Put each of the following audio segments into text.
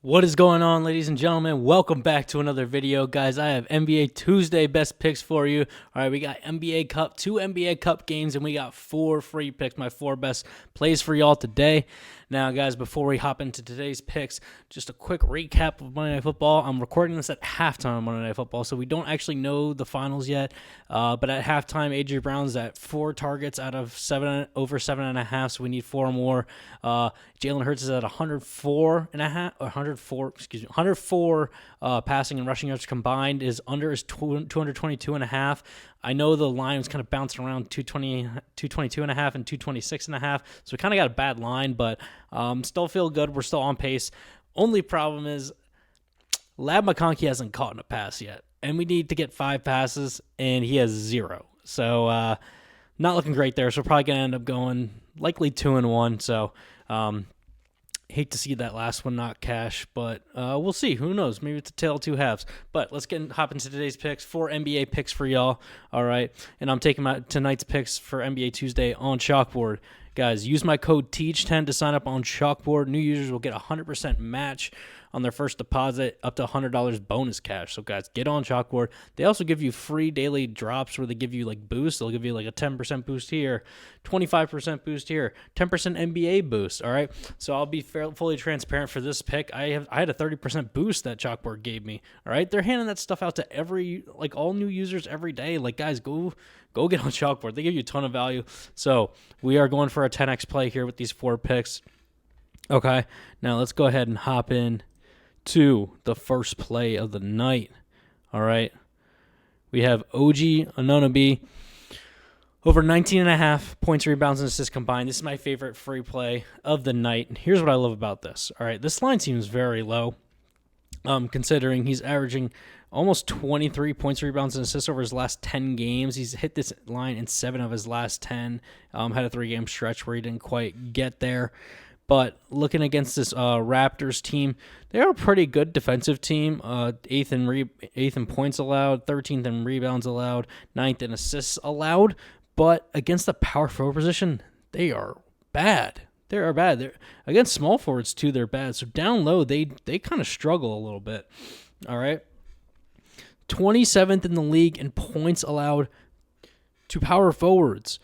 What is going on, ladies and gentlemen? Welcome back to another video. Guys, I have NBA Tuesday best picks for you. All right, we got NBA Cup, 2 NBA Cup games, and we got 4 free picks, my 4 best plays for y'all today. Now, guys, before we hop into today's picks, just a quick recap of Monday Night Football. I'm recording this at halftime of Monday Night Football, so we don't actually know the finals yet. But at halftime, A.J. Brown's at 4 targets out of over 7.5, so we need 4 more. Jalen Hurts is at 104 passing and rushing yards combined. Is under his 222.5. I know the line was kind of bouncing around 222.5 and 226.5, so we kind of got a bad line, but still feel good. We're still on pace. Only problem is Lab McConkey hasn't caught in a pass yet, and we need to get 5 passes, and he has 0. So not looking great there. So we're probably going to end up going likely 2-1. So hate to see that last one not cash, but we'll see. Who knows? Maybe it's a tale of two halves. But let's hop into today's picks. 4 NBA picks for y'all. All right. And I'm taking tonight's picks for NBA Tuesday on Chalkboard. Guys, use my code TEACH10 to sign up on Chalkboard. New users will get a 100% match on their first deposit, up to $100 bonus cash. So, guys, get on Chalkboard. They also give you free daily drops where they give you, like, boosts. They'll give you, like, a 10% boost here, 25% boost here, 10% NBA boost, all right? So I'll be fully transparent for this pick. I had a 30% boost that Chalkboard gave me, all right? They're handing that stuff out to all new users every day. Like, guys, go get on Chalkboard. They give you a ton of value. So we are going for a 10x play here with these 4 picks. Okay, now let's go ahead and hop in to the first play of the night. All right, we have OG Anunoby over 19.5 points, rebounds, and assists combined. This is my favorite free play of the night. And here's what I love about this. All right, this line seems very low, considering he's averaging almost 23 points, rebounds, and assists over his last 10 games. He's hit this line in 7 of his last 10. Had a 3-game stretch where he didn't quite get there. But looking against this Raptors team, they are a pretty good defensive team. 8th in points allowed, 13th in rebounds allowed, 9th in assists allowed. But against the power forward position, they are bad. They are bad. Against small forwards, too, they're bad. So down low, they kind of struggle a little bit. All right. 27th in the league in points allowed to power forwards.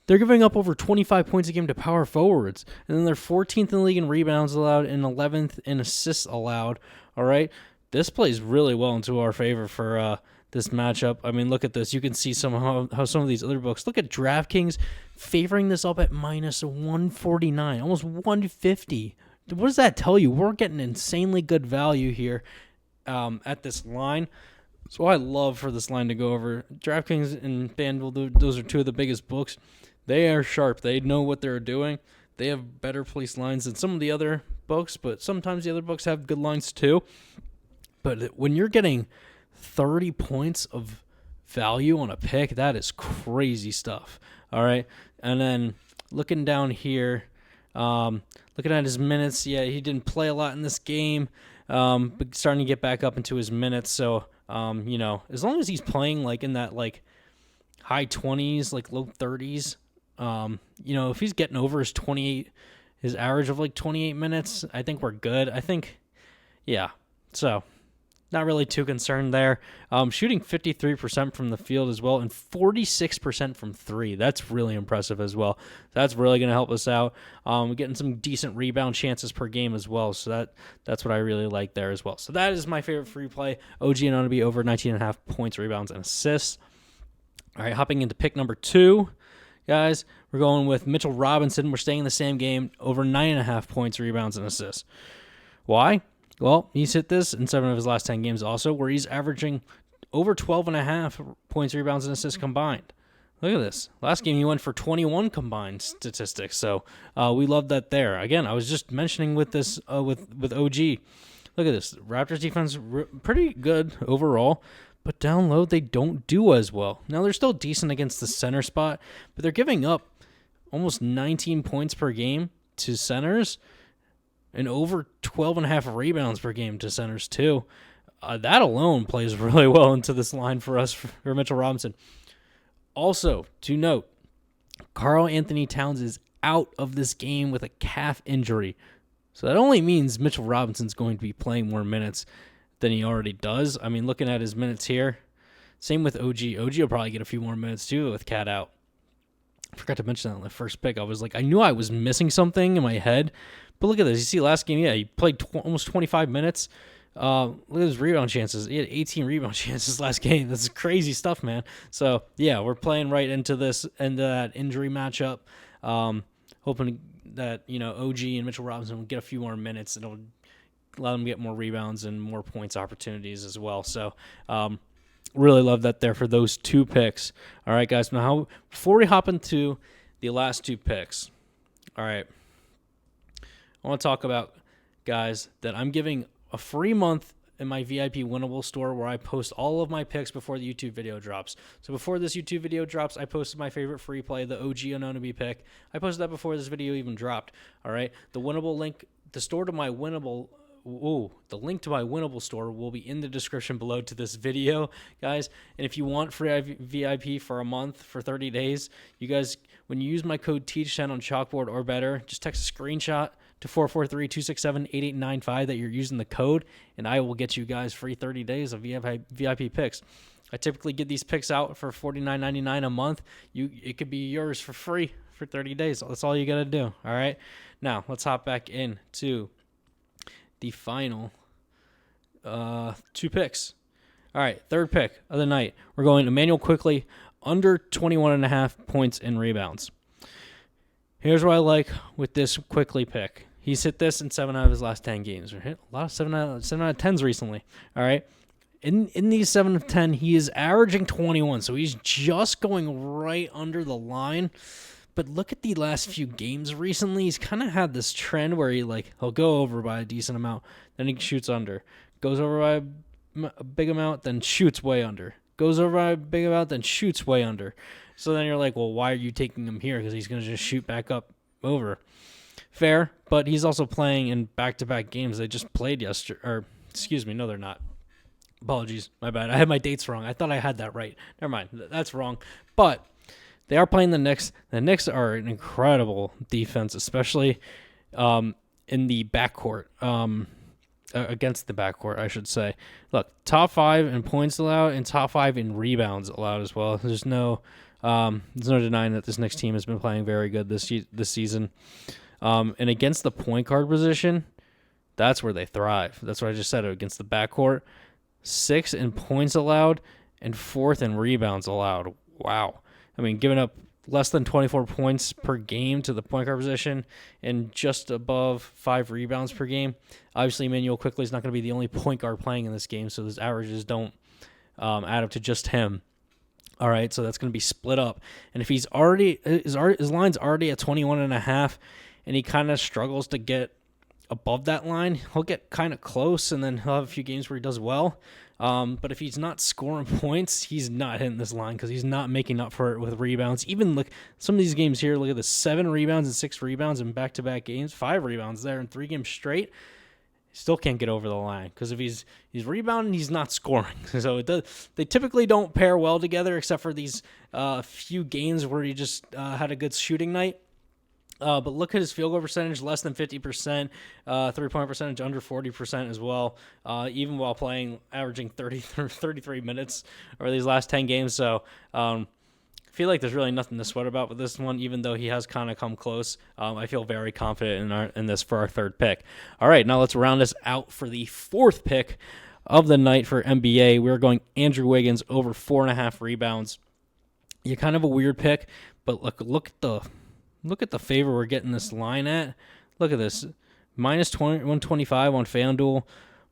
They're giving up over 25 points a game to power forwards. And then they're 14th in the league in rebounds allowed and 11th in assists allowed. All right. This plays really well into our favor for this matchup. I mean, look at this. You can see how some of these other books. Look at DraftKings favoring this up at minus 149, almost 150. What does that tell you? We're getting insanely good value here at this line. So I love for this line to go over. DraftKings and FanDuel, those are 2 of the biggest books. They are sharp. They know what they're doing. They have better placed lines than some of the other books, but sometimes the other books have good lines too. But when you're getting 30 points of value on a pick, that is crazy stuff. All right. And then looking down here, looking at his minutes, yeah, he didn't play a lot in this game, but starting to get back up into his minutes. So, as long as he's playing like in that like high 20s, like low 30s, if he's getting over his average of like 28 minutes, I think we're good. I think, yeah. So not really too concerned there. Shooting 53% from the field as well and 46% from 3. That's really impressive as well. That's really going to help us out. Getting some decent rebound chances per game as well. So that's what I really like there as well. So that is my favorite free play. OG Anunoby over 19.5 points, rebounds, and assists. All right, hopping into pick number 2, guys. We're going with Mitchell Robinson. We're staying in the same game, over 9.5 points, rebounds, and assists. Why? Well, he's hit this in 7 of his last 10 games also, where he's averaging over 12.5 points, rebounds, and assists combined. Look at this. Last game, he went for 21 combined statistics, so we love that there. Again, I was just mentioning with this with OG. Look at this. Raptors defense, pretty good overall, but down low, they don't do as well. Now, they're still decent against the center spot, but they're giving up almost 19 points per game to centers, and over 12.5 rebounds per game to centers, too. That alone plays really well into this line for us, for Mitchell Robinson. Also, to note, Karl Anthony Towns is out of this game with a calf injury. So that only means Mitchell Robinson's going to be playing more minutes than he already does. I mean, looking at his minutes here, same with OG. OG will probably get a few more minutes too with Cat out. I forgot to mention that on the first pick. I was like, I knew I was missing something in my head. But look at this. You see last game, he played almost 25 minutes. Look at his rebound chances. He had 18 rebound chances last game. That's crazy stuff, man. So, yeah, we're playing right into that injury matchup. Hoping that, OG and Mitchell Robinson will get a few more minutes. It'll allow them to get more rebounds and more points opportunities as well. So, really love that there for those 2 picks. All right, guys. Now, before we hop into the last 2 picks, all right, I want to talk about, guys, that I'm giving a free month in my VIP Winnable store where I post all of my picks before the YouTube video drops. So before this YouTube video drops, I posted my favorite free play, the OG Anonymity pick. I posted that before this video even dropped. All right, the Winnable link, the store to my Winnable. The link to my Winnable store will be in the description below to this video, guys. And if you want free VIP for a month, for 30 days, you guys, when you use my code TEACH10 on Chalkboard or Betr, just text a screenshot to 443-267-8895 that you're using the code, and I will get you guys free 30 days of VIP picks. I typically get these picks out for $49.99 a month. It could be yours for free for 30 days. That's all you got to do, all right? Now, let's hop back into the final 2 picks. All right, third pick of the night. We're going Emmanuel Quickley, under 21.5 points and rebounds. Here's what I like with this Quickley pick. He's hit this in 7 out of his last 10 games. Or hit a lot of 7 out of 10s recently. All right. In these 7 of 10, he is averaging 21, so he's just going right under the line. But look at the last few games recently. He's kind of had this trend where he'll go over by a decent amount, then he shoots under. Goes over by a big amount, then shoots way under. Goes over by a big amount, then shoots way under. So then you're like, well, why are you taking him here? Because he's going to just shoot back up over. Fair, but he's also playing in back-to-back games. They just played yesterday. Or, excuse me, no, they're not. Apologies, my bad. I had my dates wrong. I thought I had that right. Never mind, that's wrong. But they are playing the Knicks. The Knicks are an incredible defense, especially in the backcourt. Against the backcourt, I should say. Look, top 5 in points allowed and top 5 in rebounds allowed as well. There's no denying that this Knicks team has been playing very good this season. And against the point guard position, that's where they thrive. That's what I just said. Against the backcourt, 6th in points allowed and 4th in rebounds allowed. Wow. I mean, giving up less than 24 points per game to the point guard position and just above 5 rebounds per game. Obviously, Emmanuel Quickley is not going to be the only point guard playing in this game, so those averages don't add up to just him. All right, so that's going to be split up. And if he's already his line's already at 21.5, and he kind of struggles to get above that line, he'll get kind of close, and then he'll have a few games where he does well. But if he's not scoring points, he's not hitting this line because he's not making up for it with rebounds. Even look, some of these games here, look at the 7 rebounds and 6 rebounds in back-to-back games, 5 rebounds there in 3 games straight. Still can't get over the line because if he's rebounding, he's not scoring. So they typically don't pair well together except for these few games where he just had a good shooting night. But look at his field goal percentage, less than 50%, 3-point percentage under 40% as well, even while averaging 33 minutes over these last 10 games. So I feel like there's really nothing to sweat about with this one, even though he has kind of come close. I feel very confident in this for our 3rd pick. All right, now let's round this out for the 4th pick of the night for NBA. We're going Andrew Wiggins over 4.5 rebounds. Yeah, kind of a weird pick, but look at the favor we're getting this line at. Look at this, minus 125 on FanDuel,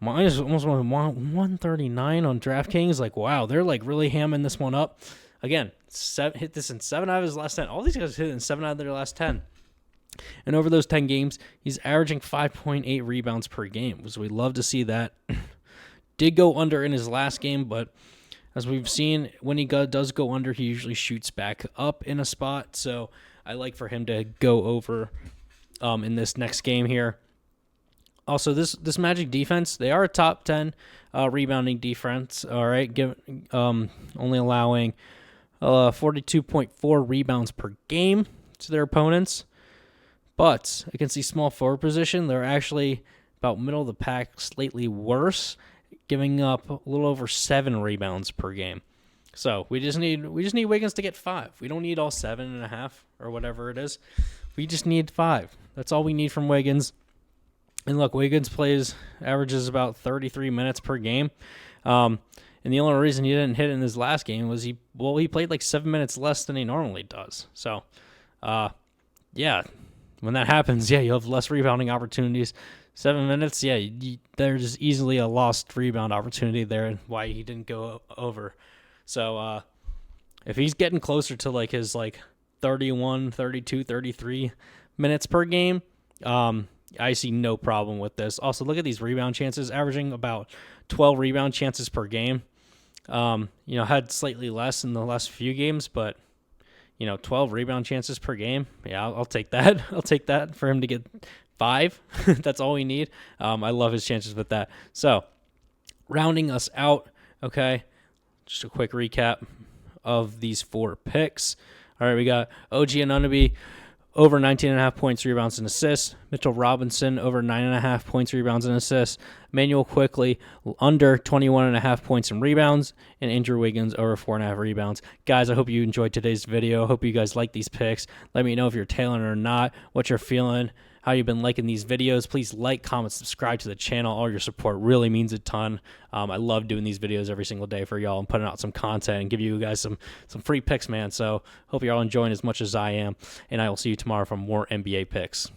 minus almost 139 on DraftKings. Like, wow, they're like really hamming this one up. Again, hit this in 7 out of his last 10. All these guys hit in 7 out of their last 10. And over those 10 games, he's averaging 5.8 rebounds per game. So we love to see that. Did go under in his last game, but as we've seen, when he does go under, he usually shoots back up in a spot. So I like for him to go over in this next game here. Also, this Magic defense, they are a top 10 rebounding defense. All right, only allowing 42.4 rebounds per game to their opponents. But against the small forward position, they're actually about middle of the pack, slightly worse, giving up a little over 7 rebounds per game. So we just need Wiggins to get 5. We don't need all 7.5 or whatever it is. We just need 5. That's all we need from Wiggins. And look, Wiggins averages about 33 minutes per game. And the only reason he didn't hit in his last game was he played like 7 minutes less than he normally does. So, yeah, when that happens, yeah, you'll have less rebounding opportunities. 7 minutes, yeah, there's easily a lost rebound opportunity there, and why he didn't go over. So, if he's getting closer to like his 31, 32, 33 minutes per game, I see no problem with this. Also, look at these rebound chances, averaging about 12 rebound chances per game. Had slightly less in the last few games, but 12 rebound chances per game. Yeah, I'll take that. I'll take that for him to get 5. That's all we need. I love his chances with that. So, rounding us out, okay, just a quick recap of these 4 picks. All right, we got OG Anunoby over 19.5 points, rebounds, and assists. Mitchell Robinson over 9.5 points, rebounds, and assists. Emmanuel Quickley under 21.5 points and rebounds. And Andrew Wiggins over 4.5 rebounds. Guys, I hope you enjoyed today's video. I hope you guys like these picks. Let me know if you're tailing or not, what you're feeling, how you've been liking these videos. Please like, comment, subscribe to the channel. All your support really means a ton. I love doing these videos every single day for y'all and putting out some content and give you guys some free picks, man. So hope you're all enjoying as much as I am. And I will see you tomorrow for more NBA picks.